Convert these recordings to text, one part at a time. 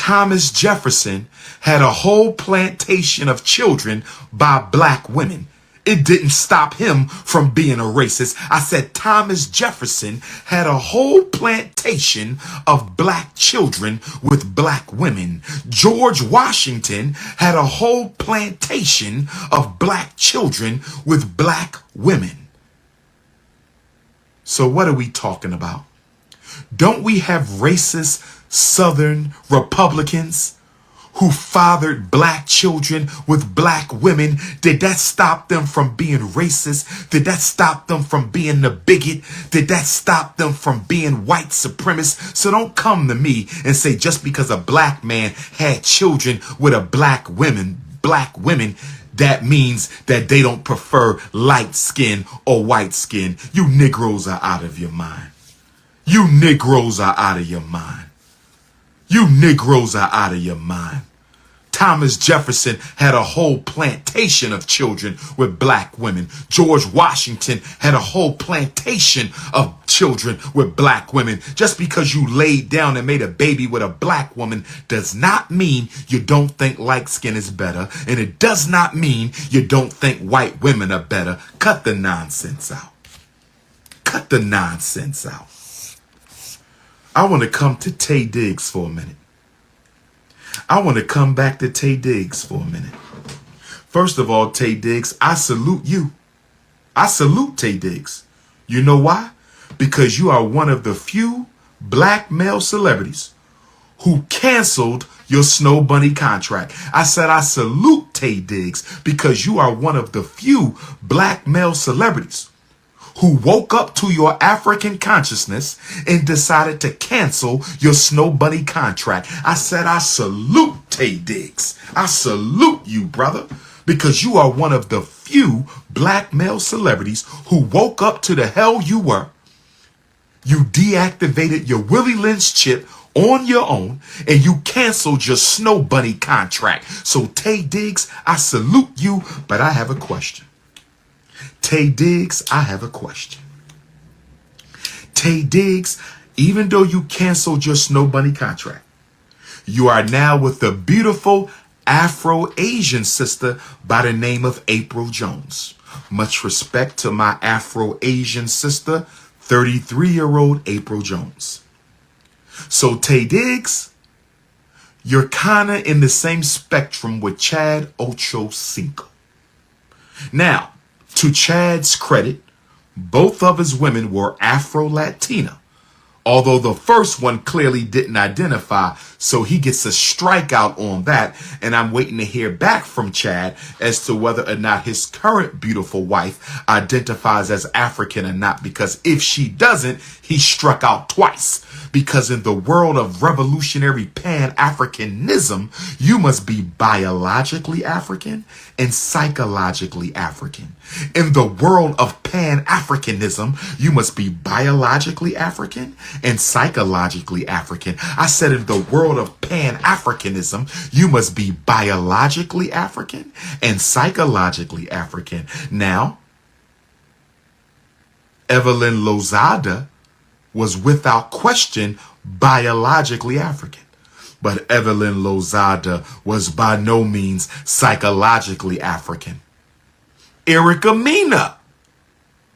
Thomas Jefferson had a whole plantation of children by black women. It didn't stop him from being a racist. I said Thomas Jefferson had a whole plantation of black children with black women. George Washington had a whole plantation of black children with black women. So what are we talking about? Don't we have racist Southern Republicans who fathered black children with black women? Did that stop them from being racist? Did that stop them from being a bigot? Did that stop them from being white supremacists? So don't come to me and say just because a black man had children with a black women, that means that they don't prefer light skin or white skin. You Negroes are out of your mind. You Negroes are out of your mind. You Negroes are out of your mind. Thomas Jefferson had a whole plantation of children with black women. George Washington had a whole plantation of children with black women. Just because you laid down and made a baby with a black woman does not mean you don't think light skin is better. And it does not mean you don't think white women are better. Cut the nonsense out. Cut the nonsense out. I want to come to Taye Diggs for a minute. I want to come back to Taye Diggs for a minute. First of all, Taye Diggs, I salute you. I salute Taye Diggs. You know why? Because you are one of the few black male celebrities who canceled your Snow Bunny contract. I said I salute Taye Diggs because you are one of the few black male celebrities who woke up to your African consciousness and decided to cancel your Snow Bunny contract. I said, I salute Taye Diggs. I salute you, brother, because you are one of the few black male celebrities who woke up to the hell you were. You deactivated your Willie Lynch chip on your own and you canceled your Snow Bunny contract. So Taye Diggs, I salute you, but I have a question. Taye Diggs, I have a question. Taye Diggs, even though you canceled your Snow Bunny contract, you are now with a beautiful Afro-Asian sister by the name of April Jones. Much respect to my Afro-Asian sister, 33-year-old April Jones. So Taye Diggs, you're kind of in the same spectrum with Chad Ochocinco. Now, to Chad's credit, both of his women were Afro-Latina, although the first one clearly didn't identify, so he gets a strikeout on that, and I'm waiting to hear back from Chad as to whether or not his current beautiful wife identifies as African or not, because if she doesn't, he struck out twice. Because in the world of revolutionary Pan-Africanism, you must be biologically African and psychologically African. In the world of Pan-Africanism, you must be biologically African and psychologically African. I said in the world of Pan-Africanism, you must be biologically African and psychologically African. Now, Evelyn Lozada was without question biologically African. But Evelyn Lozada was by no means psychologically African. Erica Mena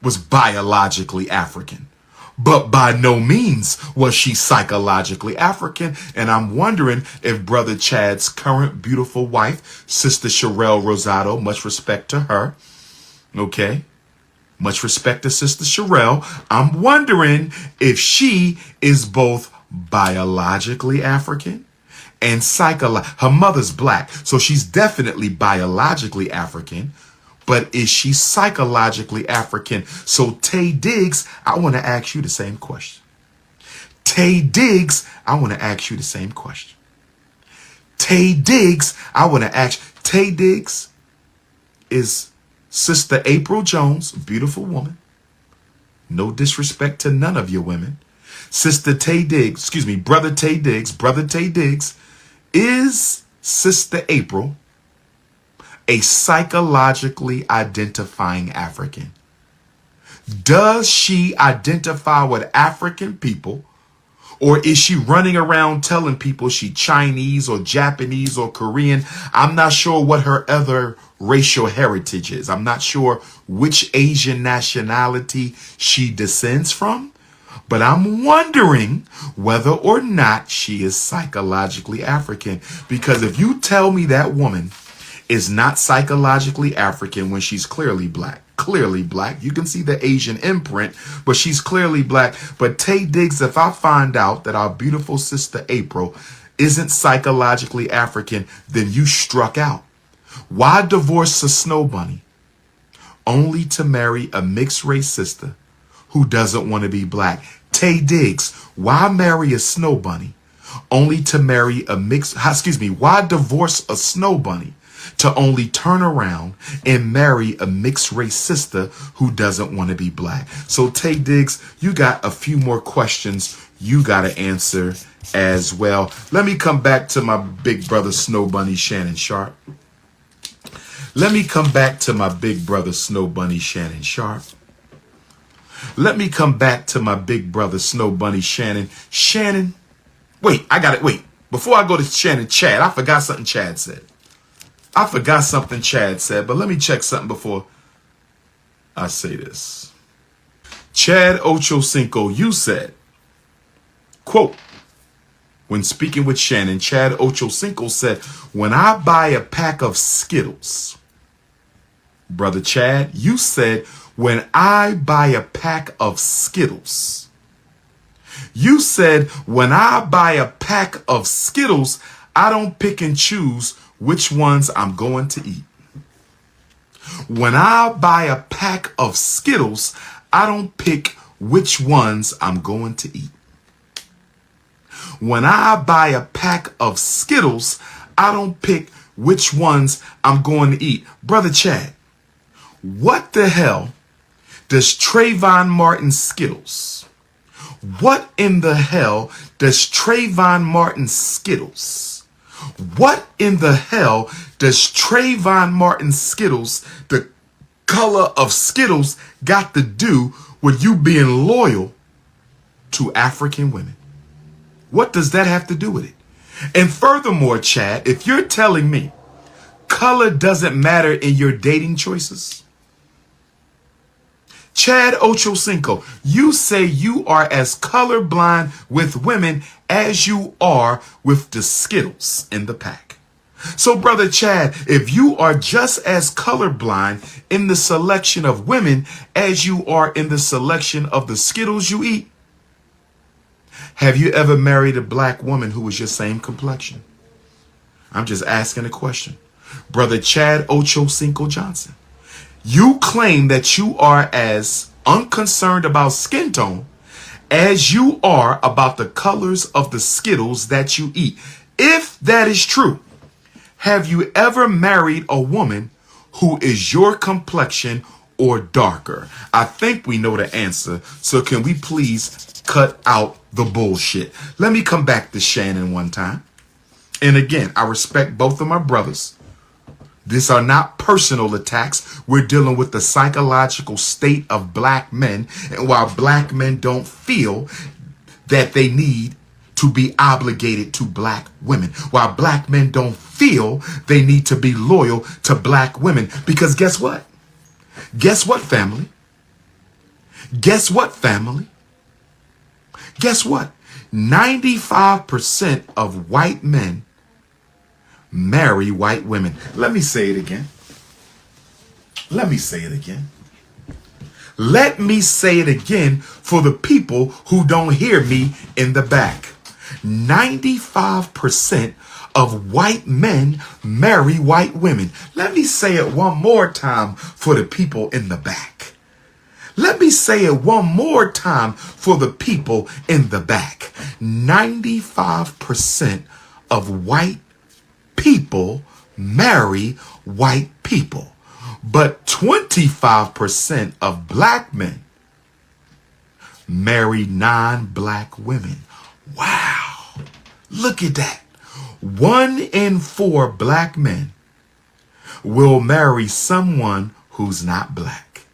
was biologically African, but by no means was she psychologically African. And I'm wondering if Brother Chad's current beautiful wife, Sister Sherelle Rosado, much respect to her, okay? Much respect to Sister Sherelle. I'm wondering if she is both biologically African and her mother's black, so she's definitely biologically African, but is she psychologically African? So Taye Diggs, I want to ask you the same question. Taye Diggs, I want to ask you the same question. Taye Diggs, I want to ask, Taye Diggs is Sister April Jones, beautiful woman. No disrespect to none of your women. Sister Taye Diggs, Brother Taye Diggs, is Sister April a psychologically identifying African? Does she identify with African people Or is she running around telling people she Chinese or Japanese or Korean? I'm not sure what her other racial heritage is. I'm not sure which Asian nationality she descends from. But I'm wondering whether or not she is psychologically African. Because if you tell me that woman is not psychologically African when she's clearly black, you can see the Asian imprint, but she's clearly black. But Taye Diggs, if I find out that our beautiful sister April isn't psychologically African, then you struck out. Why divorce a snow bunny only to marry a mixed race sister who doesn't want to be black? Taye Diggs, why marry a snow bunny only to marry a why divorce a snow bunny to only turn around and marry a mixed race sister who doesn't want to be black? So Taye Diggs, you got a few more questions you got to answer as well. Let me come back to my big brother Snow Bunny Shannon Sharp. Let me come back to my big brother Snow Bunny Shannon Sharp. Let me come back to my big brother Snow Bunny Shannon. Shannon, wait, I got it. Wait, before I go to Shannon, Chad, I forgot something Chad said. But let me check something before I say this. Chad Ochocinco, you said, quote, when speaking with Shannon, Chad Ochocinco said, when I buy a pack of Skittles, brother Chad, you said, when I buy a pack of Skittles, you said, when I buy a pack of Skittles, I don't pick and choose which ones I'm going to eat. When I buy a pack of Skittles, I don't pick which ones I'm going to eat. When I buy a pack of Skittles, I don't pick which ones I'm going to eat. Brother Chad, what the hell does Trayvon Martin Skittles? What in the hell does Trayvon Martin Skittles? What in the hell does Trayvon Martin Skittles, the color of Skittles, got to do with you being loyal to African women? What does that have to do with it? And furthermore, Chad, if you're telling me color doesn't matter in your dating choices, Chad Ochocinco, you say you are as colorblind with women as you are with the Skittles in the pack. So, brother Chad, if you are just as colorblind in the selection of women as you are in the selection of the Skittles you eat, have you ever married a black woman who was your same complexion? I'm just asking a question. Brother Chad Ochocinco Johnson, you claim that you are as unconcerned about skin tone as you are about the colors of the Skittles that you eat. If that is true, have you ever married a woman who is your complexion or darker? I think we know the answer, so can we please cut out the bullshit? Let me come back to Shannon one time. And again, I respect both of my brothers. These are not personal attacks. We're dealing with the psychological state of black men. And while black men don't feel that they need to be obligated to black women, while black men don't feel they need to be loyal to black women, because guess what? Guess what, family? Guess what, family? Guess what? 95% of white men marry white women. Let me say it again. Let me say it again. Let me say it again for the people who don't hear me in the back. 95% of white men marry white women. Let me say it one more time for the people in the back. Let me say it one more time for the people in the back. 95% of white people marry white people, but 25% of black men marry non-black women. Wow, look at that. 1 in 4 black men will marry someone who's not black.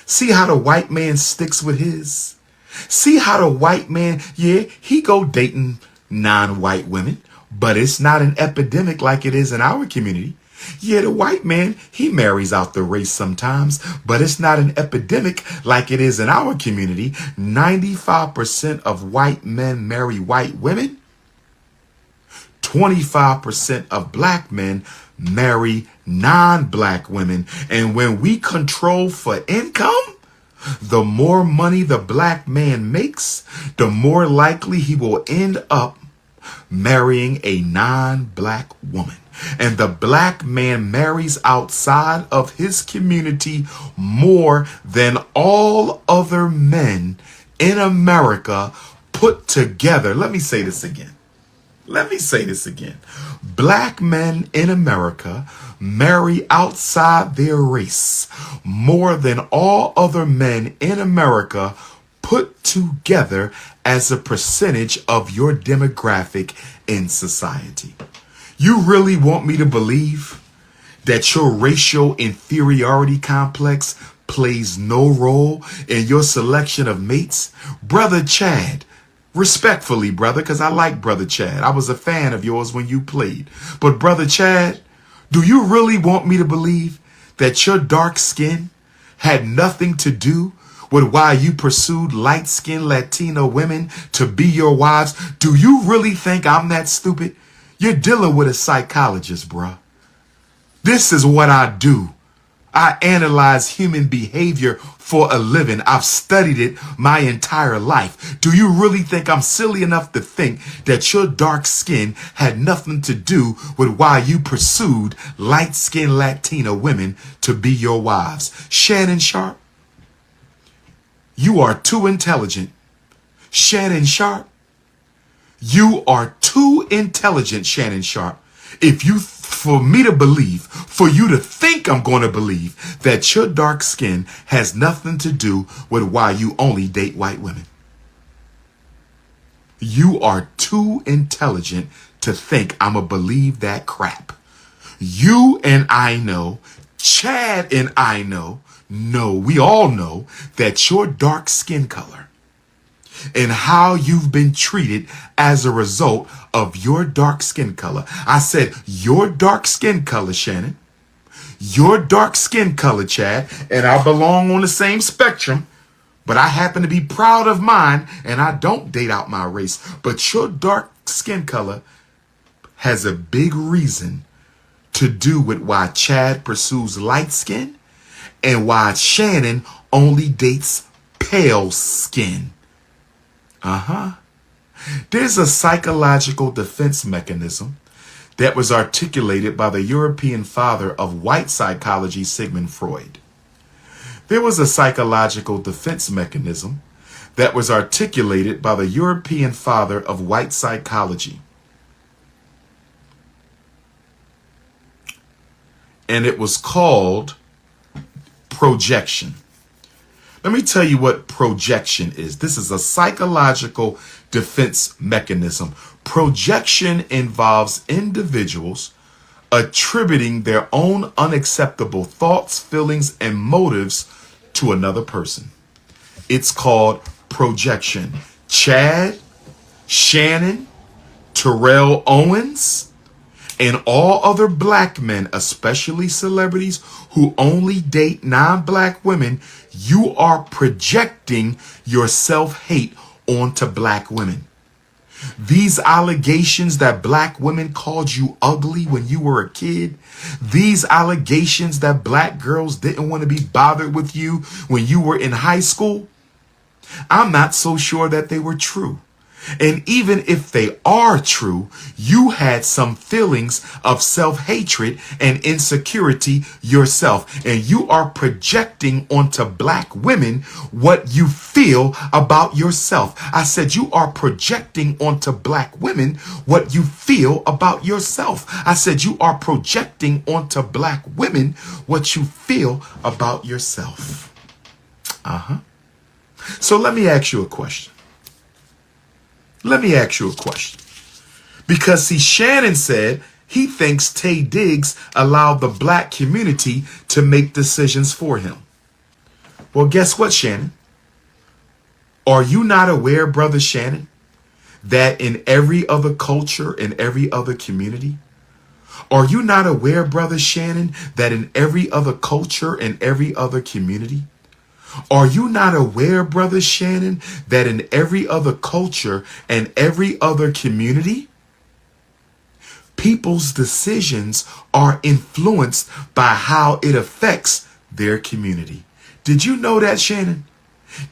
See how the white man sticks with his? See how the white man, yeah, he go dating non-white women, but it's not an epidemic like it is in our community. Yeah, the white man, he marries out the race sometimes, but it's not an epidemic like it is in our community. 95% of white men marry white women. 25% of black men marry non-black women. And when we control for income, the more money the black man makes, the more likely he will end up marrying a non-black woman. And the black man marries outside of his community more than all other men in America put together. Let me say this again. Black men in America marry outside their race more than all other men in America put together as a percentage of your demographic in society. You really want me to believe that your racial inferiority complex plays no role in your selection of mates? Brother Chad, respectfully, brother, because I like Brother Chad. I was a fan of yours when you played. But Brother Chad, do you really want me to believe that your dark skin had nothing to do with why you pursued light-skinned Latino women to be your wives? Do you really think I'm that stupid? You're dealing with a psychologist, bruh. This is what I do. I analyze human behavior for a living. I've studied it my entire life. Do you really think I'm silly enough to think that your dark skin had nothing to do with why you pursued light-skinned Latina women to be your wives? Shannon Sharp, you are too intelligent. Shannon Sharp, you are too intelligent, Shannon Sharp. For me to believe, for you to think I'm going to believe that your dark skin has nothing to do with why you only date white women. You are too intelligent to think I'm going to believe that crap. You and I know, Chad and I know, we all know that your dark skin color and how you've been treated as a result of your dark skin color. I said your dark skin color, Shannon. Your dark skin color, Chad. And I belong on the same spectrum, but I happen to be proud of mine, and I don't date out my race. But your dark skin color has a big reason to do with why Chad pursues light skin and why Shannon only dates pale skin. There's a psychological defense mechanism that was articulated by the European father of white psychology, Sigmund Freud. There was a psychological defense mechanism that was articulated by the European father of white psychology. And it was called projection. Let me tell you what projection is. This is a psychological defense mechanism. Projection involves individuals attributing their own unacceptable thoughts, feelings, and motives to another person. It's called projection. Chad, Shannon, Terrell Owens, and all other black men, especially celebrities who only date non-black women, you are projecting your self-hate onto black women. These allegations that black women called you ugly when you were a kid, these allegations that black girls didn't want to be bothered with you when you were in high school, I'm not so sure that they were true. And even if they are true, you had some feelings of self-hatred and insecurity yourself. And you are projecting onto black women what you feel about yourself. I said you are projecting onto black women what you feel about yourself. I said you are projecting onto black women what you feel about yourself. So let me ask you a question. Because see, Shannon said he thinks Taye Diggs allowed the black community to make decisions for him. Well, guess what, Shannon? Are you not aware, Brother Shannon, that in every other culture, in every other community, are you not aware, Brother Shannon, that in every other culture, in every other community, are you not aware, Brother Shannon, that in every other culture and every other community, people's decisions are influenced by how it affects their community? Did you know that, Shannon?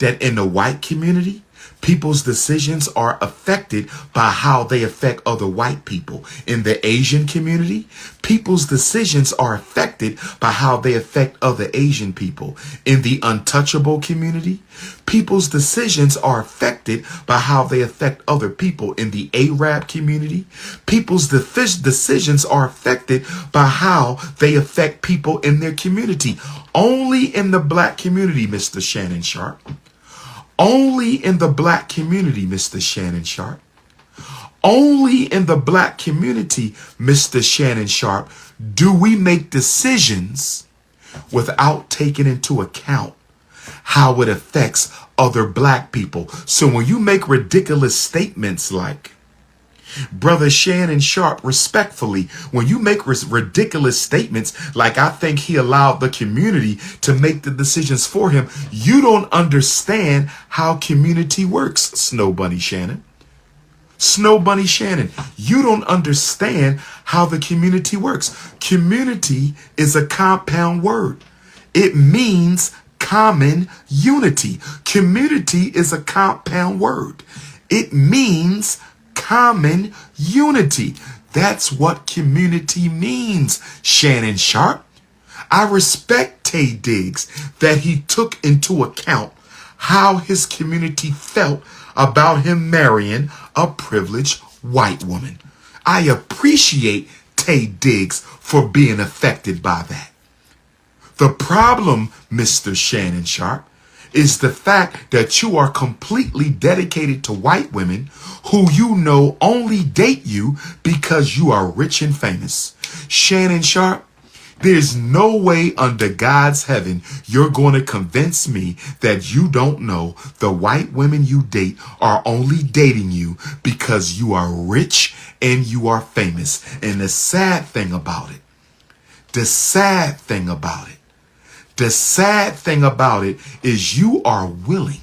That in the white community, people's decisions are affected by how they affect other white people. In the Asian community, people's decisions are affected by how they affect other Asian people. In the untouchable community, people's decisions are affected by how they affect other people. In the Arab community, people's decisions are affected by how they affect people in their community. Only in the black community, Mr. Shannon Sharp. Only in the black community, Mr. Shannon Sharp. Only in the black community, Mr. Shannon Sharp, do we make decisions without taking into account how it affects other black people. So when you make ridiculous statements like, Brother Shannon Sharp, respectfully, when you make ridiculous statements like, I think he allowed the community to make the decisions for him, you don't understand how community works, Snow Bunny Shannon. Snow Bunny Shannon, you don't understand how the community works. Community is a compound word. It means common unity. Community is a compound word. It means common unity. That's what community means, Shannon Sharp. I respect Taye Diggs that he took into account how his community felt about him marrying a privileged white woman. I appreciate Taye Diggs for being affected by that. The problem, Mr. Shannon Sharp, is the fact that you are completely dedicated to white women who you know only date you because you are rich and famous. Shannon Sharp, there's no way under God's heaven you're going to convince me that you don't know the white women you date are only dating you because you are rich and you are famous. And the sad thing about it, the sad thing about it is you are willing.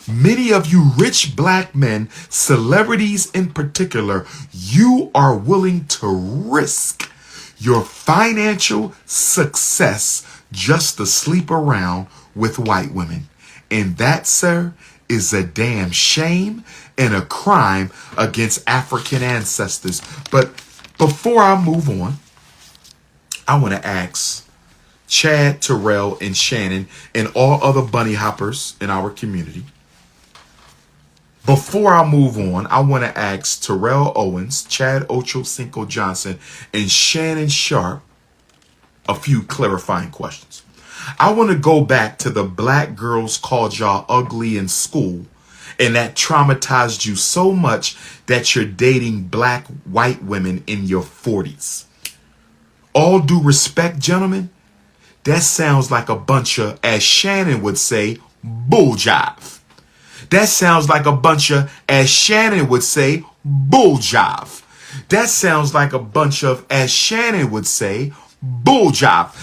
Many of you rich black men, celebrities in particular, you are willing to risk your financial success just to sleep around with white women. And that, sir, is a damn shame and a crime against African ancestors. But before I move on, I want to ask Chad, Terrell, and Shannon, and all other bunny hoppers in our community. Before I move on, I want to ask Terrell Owens, Chad Ochocinco Johnson, and Shannon Sharp a few clarifying questions. I want to go back to the black girls called y'all ugly in school, and that traumatized you so much that you're dating black white women in your 40s. All due respect, gentlemen, that sounds like a bunch of, as Shannon would say, bull jive. That sounds like a bunch of, as Shannon would say, bull jive. That sounds like a bunch of, as Shannon would say, bull jive.